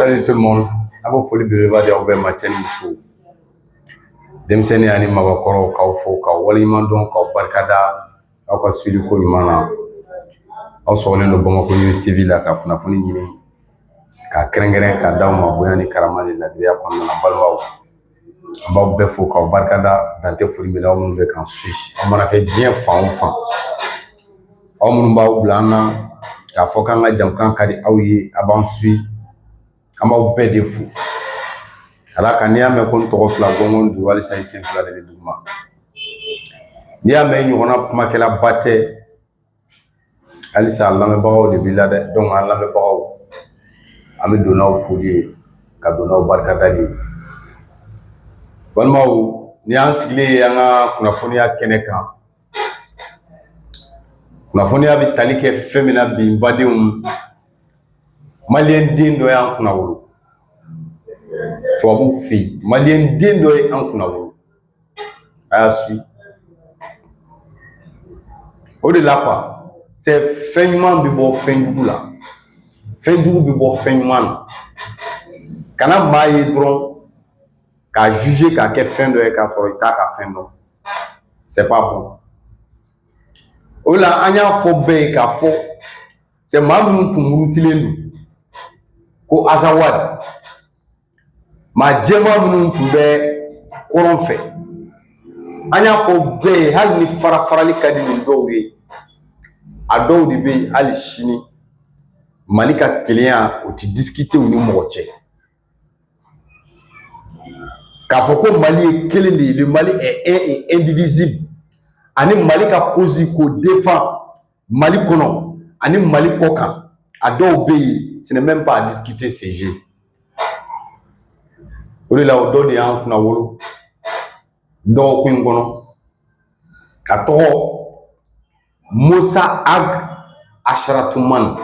Salut tout le monde. A bɛ foli belebeleba aw bɛɛ ma cɛ ni muso. Denmisɛnnin ani mabɔkɔrɔw k'aw fo k'aw waleɲuman dɔn k'aw barikada aw ka suivi ko ɲuman na. Aw sɔgɔlen don Bamakɔ News TV la ka kunnafoni ɲini ka kɛrɛnkɛrɛn ka d'aw ma bonya ni karama ni ladiriya kɔnɔna na balimaw. An b'aw bɛɛ fo k'aw barikada dan tɛ foli min na aw minnu bɛ k'an suivi. Aw mana kɛ diɲɛ fan o fan. Aw minnu b'aw bila an na k'a fɔ k'an ka jamukan ka di aw ye a b'an suivi. An b'aw bɛɛ de fo. Ala ka n'i y'a mɛn ko n tɔgɔ fila gɔngɔn don walisa i sen fila de bɛ duguma. N'i y'a mɛn ɲɔgɔnna kumakɛlaba tɛ halisa lamɛnbagaw de b'i la dɛ. Donc an lamɛnbagaw an bɛ don n'aw foli ye ka don n'aw barikadali ye. Balimaw ni y'an sigilen ye an ka kunnafoniya kɛnɛ kan. Kunnafoniya bɛ tali kɛ fɛn min na bi n badenw Malien den dɔ y'an kunna wolo. Tubabuw fɛ yen Malien den dɔ ye an kunna wolo. A y'a suivi. O de la quoi, c'est fɛn ɲuman bɛ bɔ fɛn jugu la. Fɛn jugu bɛ bɔ fɛn ɲuman na. Kana maa ye dɔrɔn k'a juger k'a kɛ fɛn dɔ ye k'a sɔrɔ i t'a ka fɛn dɔn. C'est pas bon. O la an y'a fɔ bɛɛ ye k'a fɔ c'est maa minnu tun murutilen don. Ko Azawad maa jɛman minnu tun bɛ kɔrɔn fɛ. An y'a fɔ bɛɛ ye hali ni farafarali ka di nin dɔw ye. A dɔw de bɛ yen hali sini Mali ka kelenya o tɛ discuter u ni mɔgɔ cɛ. K'a fɔ ko Mali ye kelen de ye, le Mali est un et indivisible. Ani Mali ka cause k'o défend Mali kɔnɔ ani Mali kɔ kan. A dɔw bɛ yen ce n'est même pas à discuter ces jeux. O de la o dɔ de y'an kunna wolo dɔgɔkun in kɔnɔ ka tɔgɔ Musa Ag Asharatuman.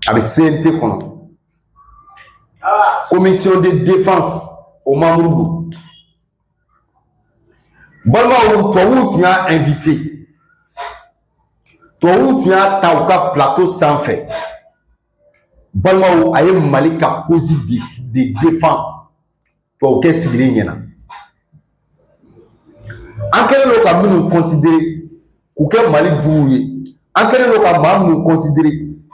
A bɛ CNT kɔnɔ. Commission de défense au Mamoudou. Balimaw tubabuw tun y'a invité. Tubabuw tun y'a ta u ka plateau sanfɛ. Balimaw a ye Mali ka cause de défend tubabukɛ sigilen ɲɛna. An kɛlen don ka minnu considérer k'u kɛ Mali juguw ye. An kɛlen don ka maa minnu considérer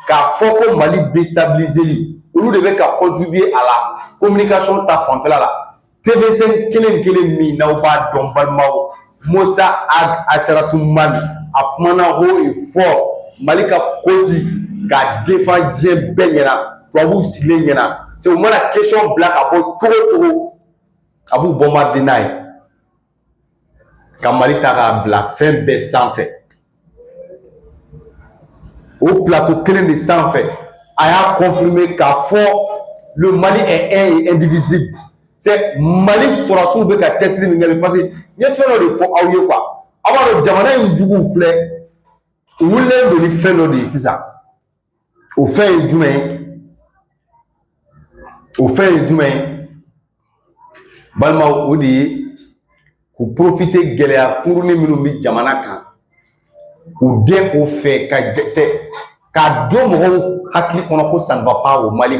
k'a fɔ ko Mali déstabiliseli olu de bɛ ka contribuer à la communication ta fanfɛla la. TV5 kelen min n'aw b'a dɔn balimaw Musa Ag Asharatuman a kumana haut et fort Mali ka cause ka défend diɲɛ bɛɛ ɲɛna tubabuw sigilen ɲɛna. U mana question bila ka bɔ cogo cogo a b'u bombarder n'a ye ka Mali ta k'a bila fɛn bɛɛ sanfɛ. O plateau kelen de sanfɛ a y'a confirmer k'a fɔ le Mali est un et indivisible. C'est Mali sɔrɔsiw bɛ ka cɛsiri min kɛ parce que n ye fɛn dɔ de fɔ aw ye quoi. Aw b'a dɔn jamana in juguw filɛ u wulilen don ni fɛn dɔ de ye sisan. O fɛn ye jumɛn ye? O fɛn ye jumɛn ye? Balimaw o de ye k'u profiter gɛlɛya kurunin minnu bɛ jamana kan k'u gɛn o fɛ ka don mɔgɔw hakili kɔnɔ ko ça ne va pas au Mali.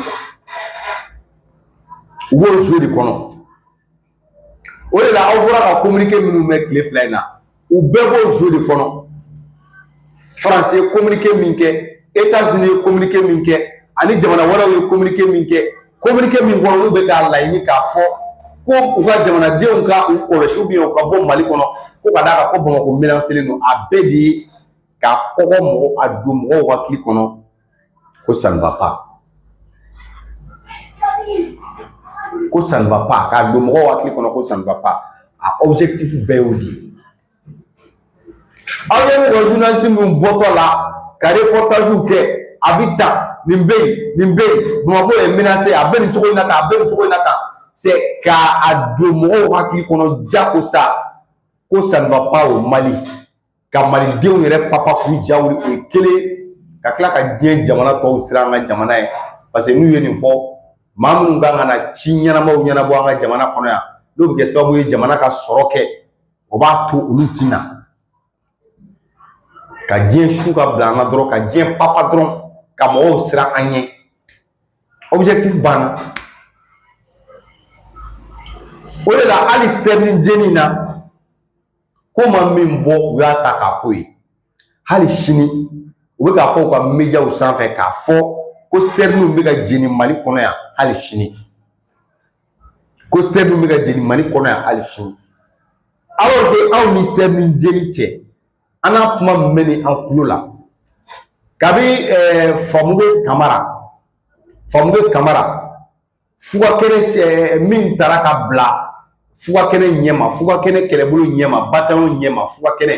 U b'o jouer de kɔnɔ. O de la aw bɔra ka communiqué minnu mɛn tile fila in na u bɛɛ b'o jouer de kɔnɔ. France ye communiqué min kɛ, États-Unis ye communiqué min kɛ, ani jamana wɛrɛw ye communiqué min kɛ, communiqué min kɔnɔ olu bɛ k'a laɲini k'a fɔ ko u ka jamanadenw ka u kɔlɔsi ou bien u ka bɔ Mali kɔnɔ ko ka d'a kan ko Bamakɔ melancelen don. A bɛɛ de ye ka kɔgɔ mɔgɔ a don mɔgɔw hakili kɔnɔ ko ça ne va pas. Ko ça ne va pas k'a don mɔgɔw hakili kɔnɔ ko ça ne va pas. A objectif bɛɛ y'o de ye. Aw ɲɛ bɛ ka journaliste minnu bɔtɔ la ka reportage kɛ a bɛ tan nin bɛ yen nin bɛ yen Bamakɔ ye menacé a bɛ nin cogo in na tan a bɛ nin cogo in na tan. C'est k'a don mɔgɔw hakili kɔnɔ jakosa ko ça ne va pas au Mali. Ka malidenw yɛrɛ papa k'u ja wuli o ye kelen ka tila ka diɲɛ jamana tɔw siran an ka jamana ye parce que n'u ye nin fɔ maa minnu kan ka na ci ɲɛnamaw ɲɛnabɔ an ka jamana kɔnɔ yan n'o bɛ kɛ sababu ye jamana ka sɔrɔ kɛ o b'a to olu tɛna. Ka diɲɛ su ka bila an na dɔrɔn ka diɲɛ papa dɔrɔn ka mɔgɔw siran an ɲɛ objectif banna o de la hali Sterling jeni na ko ma min bɔ u y'a ta k'a ko ye hali sini u bɛ k'a fɔ u ka médiaw sanfɛ k'a fɔ ko Sterling bɛ ka jeni Mali kɔnɔ yan hali sini ko Sterling bɛ ka jeni Mali kɔnɔ yan hali sini alors que anw ni Sterling jeni cɛ an n'a kuma min bɛ ni an tulo la kabi Famode Kamara fuga kɛnɛ min taara ka bila fuga kɛnɛ ɲɛma fuga kɛnɛ kɛlɛbolo ɲɛma bataillon ɲɛma fuga kɛnɛ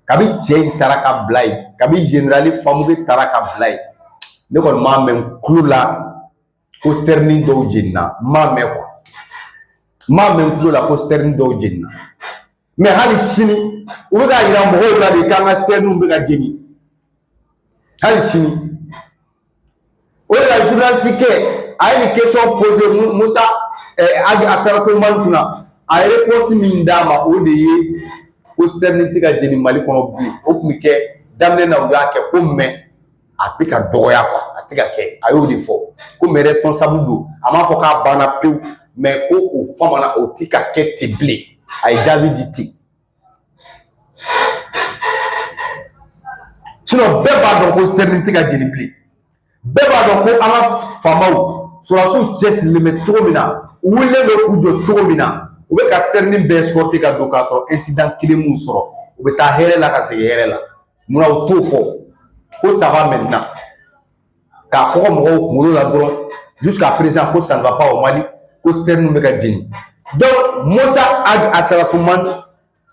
kabi cɛ in taara ka bila yen kabi général Famode taara ka bila yen ne kɔni m'a mɛn tulo la ko Sterling dɔw jenina m'a mɛn quoi m'a mɛn tulo la ko Sterling dɔw jenina mais hali sini u bɛ k'a yira mɔgɔw la de k'an ka Sterling bɛ ka jeni hali sini o de la journaliste kɛ a ye ni question posé Musa Ag Asaratou Man kunna a ye réponse min d'a ma o de ye ko Sterling tɛ ka jeni Mali kɔnɔ bilen o tun bɛ kɛ daminɛ na u y'a kɛ ko mais a bɛ ka dɔgɔya quoi a tɛ ka kɛ a y'o de fɔ ko mais responsable don a m'a fɔ k'a banna pewu mais ko o fama o tɛ ka kɛ ten bilen a ye jaabi di ten sinon bɛɛ b'a dɔn ko Sterling tɛ ka jeni bilen bɛɛ b'a dɔn ko an ka faamaw sɔrɔdasiw cɛsirilen bɛ cogo min na u wulilen bɛ k'u jɔ cogo min na u bɛ ka Sterling bɛɛ escorter ka don k'a sɔrɔ incident kelen m'u sɔrɔ u bɛ taa hɛrɛ la ka segin hɛrɛ la munna u t'o fɔ ko ça va maintenant k'a kɔgɔ mɔgɔw kunkolo la dɔrɔn jusqu'à présent ko ça ne va pas au Mali ko Sterling bɛ ka jeni donc Musa Ag Asaratou Man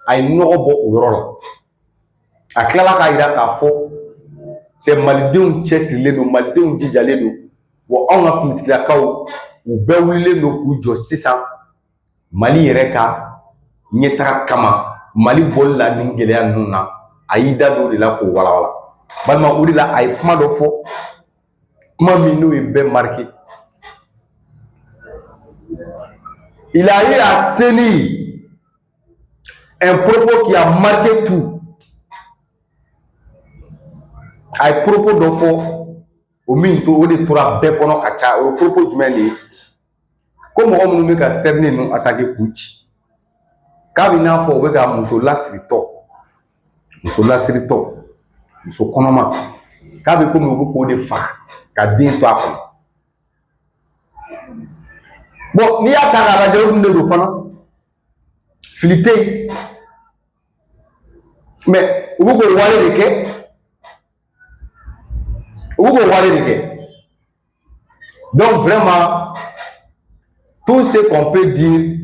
a ye nɔgɔ bɔ o yɔrɔ la a tilala k'a yira k'a fɔ c'est malidenw cɛsirilen don malidenw jijalen don wa anw ka finitigilakaw u bɛɛ wulilen don k'u jɔ sisan Mali yɛrɛ ka ɲɛtaga kama Mali bɔli la nin gɛlɛya ninnu na a y'i da don o de la k'o walawala balima o de la a ye kuma dɔ fɔ kuma min n'o ye bɛɛ marqué il a eu à tenir un propos qui a marqué tout a ye propos dɔ fɔ o min to o de tora bɛɛ kɔnɔ ka ca o ye propos jumɛn de ye ko mɔgɔ minnu bɛ ka Sterling ninnu attaquer k'u ci k'a bɛ n'a fɔ u bɛ ka muso lasiritɔ muso kɔnɔma k'a bɛ komi u bɛ k'o de faga ka den to a kɔnɔ bon n'i y'a ta k'a lajɛ o dun de don fana fili tɛ yen mais u bɛ k'o wale de kɛ. Donc vraiment, tout ce qu'on peut dire,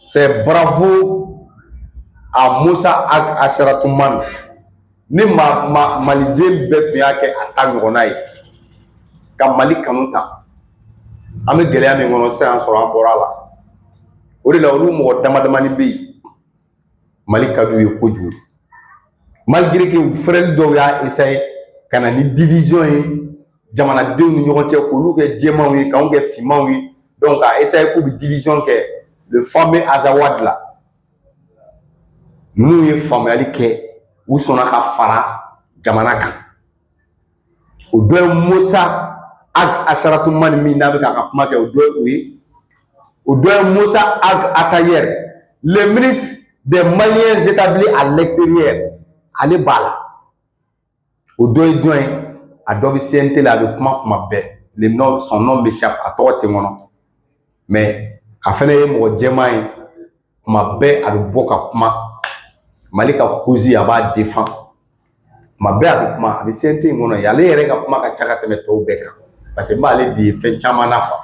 c'est bravo à Musa Ag Asaratou Man. Ni maliden bɛɛ tun y'a kɛ a ta ɲɔgɔnna ye ka Mali kanu ta an bɛ gɛlɛya min kɔnɔ sisan sɔrɔ an bɔra a la o de la olu mɔgɔ damadamani bɛ yen Mali ka d'u ye kojugu malgré que u frɛli dɔw y'a essayé ka na ni division ye jamanadenw ni ɲɔgɔn cɛ k'olu kɛ jɛmanw ye k'anw kɛ finmanw ye donc a essayé k'u bɛ division kɛ le fameux Azawad la ninnu ye faamuyali kɛ u sɔnna ka fara jamana kan o dɔ ye Musa Ag Asaratou Man min n'a bɛ k'a ka kuma kɛ o dɔ ye o ye o dɔ ye Musa Ag Atayer le ministre des Maliens établis à l'extérieur ale b'a la o dɔ ye jɔn ye a dɔ bɛ CNT la a bɛ kuma kuma bɛɛ son nom m'échappe a tɔgɔ tɛ n kɔnɔ mais a fana ye mɔgɔ jɛman ye kuma bɛɛ a bɛ bɔ ka kuma Mali ka cause a b'a défend kuma bɛɛ a bɛ kuma a bɛ CNT in kɔnɔ ale yɛrɛ ka kuma ka ca ka tɛmɛ tɔw bɛɛ kan parce que n b'ale de ye fɛn caman na fa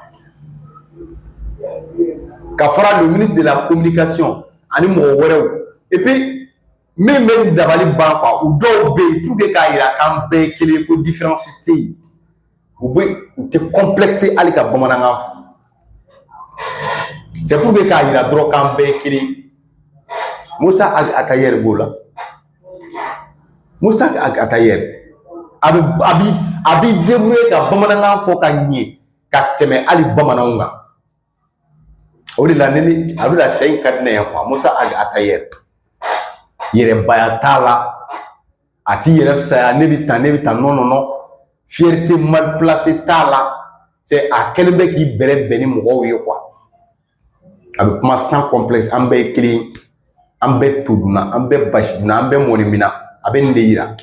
ka fara le ministre de la communication ani mɔgɔ wɛrɛw et puis min bɛ dabali ban quoi u dɔw bɛ yen pour que k'a yira k'an bɛɛ ye kelen ko différence tɛ yen u tɛ complexe hali ka bamanankan fɔ c'est pour que k'a yira dɔrɔn k'an bɛɛ ye kelen Musa Ag Atayer b'o la Musa Ag Atayer a b'i débrouiller ka bamanankan fɔ ka ɲɛ ka tɛmɛ hali bamananw kan o de la a bɛ la cɛ in ka di ne ye quoi Musa Ag Atayer yɛrɛbaya t'a la a t'i yɛrɛ fisaya ne bɛ tan non fierté mal placée t'a la c'est à quel mec qui bere beni mɔgɔw ye quoi a bɛ kuma sans complexe an bɛɛ ye kelen an bɛɛ to dunna an bɛɛ basi dunna an bɛɛ mɔni mina a bɛ nin de yira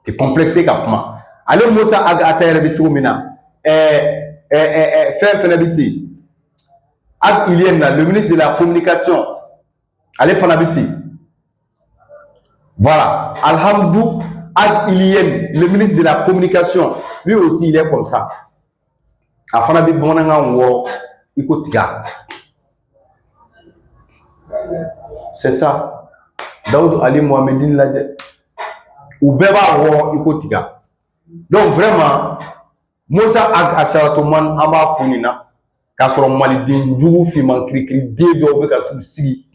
tɛ complexe ka kuma ale Musa Ata yɛrɛ bɛ cogo min na fɛn fɛnɛ bɛ ten Ag Ilien na le ministre de la communication ale fana bɛ ten voilà Alhamdou Ag Ilien le ministre de la communication lui aussi il est comme ça a fana bɛ bamanankan wɔrɔ i ko tiga c'est ça Daoud Ali Mohamedine lajɛ u bɛɛ b'a wɔrɔ i ko tiga donc vraiment Musa Ag Asharatuman an b'a fo nin na k'a sɔrɔ maliden jugu finman kirikiri den dɔw bɛ ka t'u sigi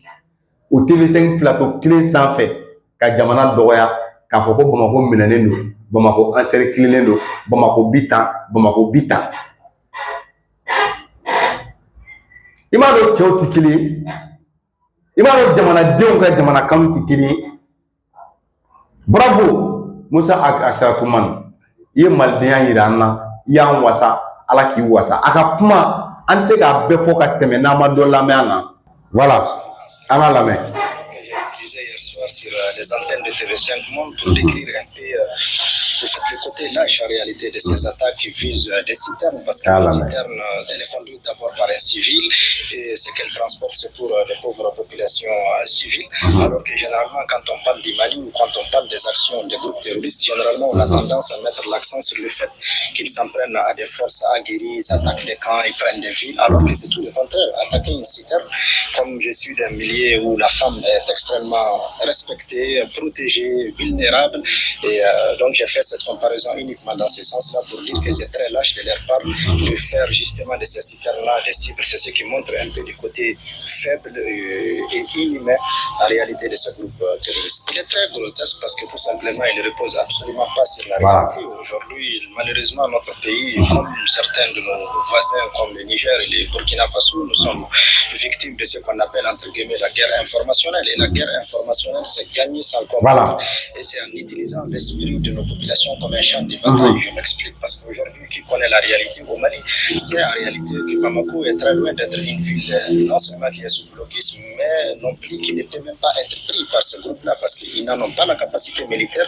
o TV5 plateau kelen sanfɛ ka jamana dɔgɔya k'a fɔ ko Bamako minɛnen don Bamako encerclé don Bamako bi tan Bamako bi tan i m'a dɔn cɛw tɛ kelen ye i m'a dɔn jamanadenw ka jamanakanu tɛ kelen ye bravo Musa Ag Asharatuman i ye malidenya yira an na i y'an wasa Ala k'i wasa a ka kuma an tɛ k'a bɛɛ fɔ ka tɛmɛ n'an ma dɔ lamɛn an na voilà an ka lamɛn. Sur les antennes de TV5 Monde pour décrire un peu le côté lâche en réalité de ces attaques qui visent des citernes parce que les citernes, elle est conduite d'abord par un civil et ce qu'elle transporte c'est pour les pauvres populations civiles alors que généralement quand on parle du Mali ou quand on parle des actions des groupes terroristes généralement on a tendance à mettre l'accent sur le fait qu'ils s'en prennent à des forces aguerries, ils attaquent des camps, ils prennent des villes alors que c'est tout le contraire. Attaquer une citerne comme je suis d'un milieu où la femme est extrêmement respectée, protégée, vulnérable et donc j'ai fait cette comparaison uniquement dans ce sens-là pour dire que c'est très lâche de leur part de faire justement de ces citernes-là des cibles. C'est ce qui montre un peu du côté faible et inhumain en réalité de ce groupe terroriste. Il est très grotesque parce que tout simplement il ne repose absolument pas sur la réalité. Aujourd'hui, malheureusement, notre pays, comme certains de nos voisins comme le Niger et le Burkina Faso, nous sommes victimes de ce qu'on appelle entre guillemets la guerre informationnelle. Et la guerre informationnelle, c'est gagner sans comprendre. Et c'est en utilisant l'esprit de nos populations comme un champ de bataille. Je m'explique parce qu'aujourd'hui, qui connaît la réalité au Mali, c'est en réalité que Bamako est très loin d'être une ville non seulement qui est sous blocus, mais non plus qui ne peut même pas être pris par ce groupe-là parce qu'ils n'en ont pas la capacité militaire,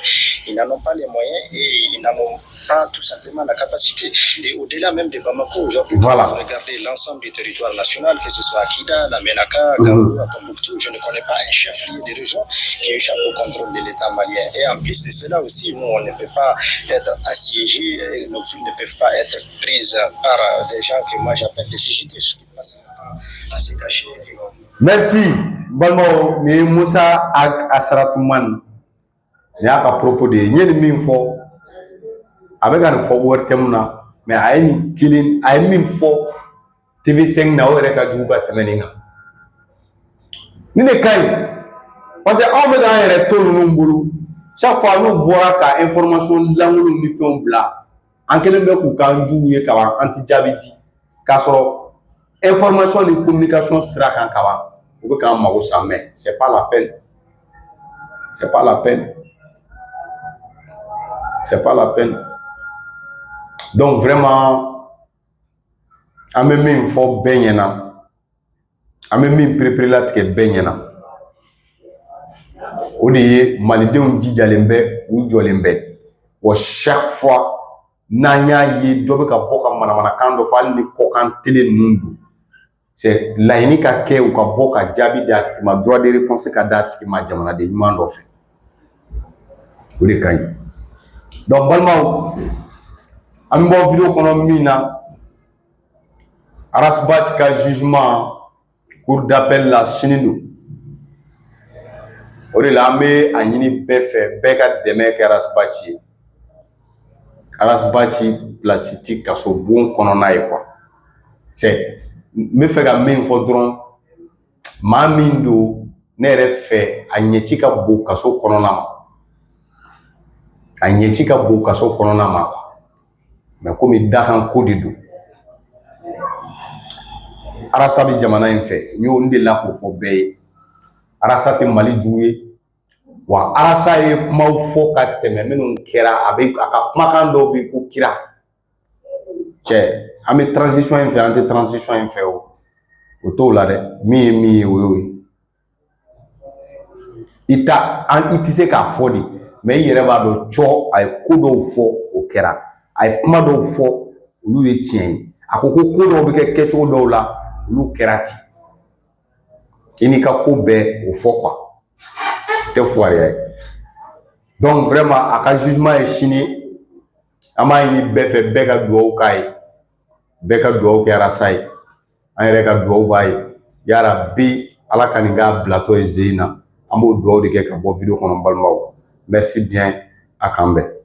ils n'en ont pas les moyens et ils n'en ont pas tout simplement la capacité. Et au-delà même de Bamako, aujourd'hui, quand vous regardez l'ensemble du territoire national, que ce soit Akida, la Menaka, Gao, à Tombouctou, je ne connais pas un chef-lieu de région qui échappe au contrôle de l'État malien. Et en plus de cela aussi, nous, on ne peut pas être assiégés, nos villes ne peuvent pas être prises par des gens que moi j'appelle des fugitifs qui passent à se cacher. Merci. Balmo, mais Musa Ag Asharatuman, il y a à propos de Yenimifo, avec un forward temuna, mais à une killing, I mean for TV5 na ore ka juba temeninga. Ni ne kai parce que on me dans yere tolu no mbulu chaque fois nous boira ka information langolo ni fon bla en kelen be ku kan ju ye ka anti jabiti ka soro information ni communication sera kan ka ba o be kan mago sa mais c'est pas la peine, c'est pas la peine, c'est pas la peine. Donc vraiment an bɛ min fɔ bɛɛ ɲɛna an bɛ min perepere latigɛ bɛɛ ɲɛna o de ye malidenw jijalen bɛ u jɔlen bɛ wa chaque fois n'an y'a ye dɔ bɛ ka bɔ ka manamanakan dɔ fɔ hali ni kɔkan tele ninnu don c'est laɲini ka kɛ u ka bɔ ka jaabi di a tigi ma droit de réponse ka d'a tigi ma jamanaden ɲuman dɔ fɛ o de ka ɲi donc balimaw an bɛ bɔ video kɔnɔ min na Arasbach ka jugement cour d'appel la sini don o de la an bɛ a ɲini bɛɛ fɛ bɛɛ ka dɛmɛ kɛ Arasbach ye Arasbach place ti kaso bon kɔnɔna ye quoi c'est n bɛ fɛ ka min fɔ dɔrɔn maa min don ne yɛrɛ fɛ a ɲɛci ka bon kaso kɔnɔna ma a ɲɛci ka bon kaso kɔnɔna ma quoi mais komi dakan ko de don Arasa bi jamana in fɛ n y'o n delila k'o fɔ bɛɛ ye Arasa tɛ Mali jugu ye wa Arasa ye kumaw fɔ ka tɛmɛ minnu kɛra a ka kumakan dɔw bɛ ko kira cɛ an bɛ transition in fɛ an tɛ transition in fɛ o t'o la dɛ min ye min ye o y'o ye i tɛ se k'a fɔ de mais i yɛrɛ b'a dɔn cɔ a ye ko dɔw fɔ o kɛra a ye kuma dɔw fɔ olu ye tiɲɛ ye a ko ko dɔw bɛ kɛ kɛcogo dɔw la olu kɛra ten i n'i ka ko bɛɛ o fɔ quoi o tɛ fugariya ye donc vraiment a ka jugement ye sini an b'a ɲini bɛɛ fɛ bɛɛ ka dugawu k'a ye bɛɛ ka dugawu kɛ Arasa ye an yɛrɛ ka dugawu b'a ye yarabi ala ka nin k'a bilatɔ ye zen na an b'o dugawu de kɛ ka bɔ video kɔnɔ balimaw merci bien a k'an bɛn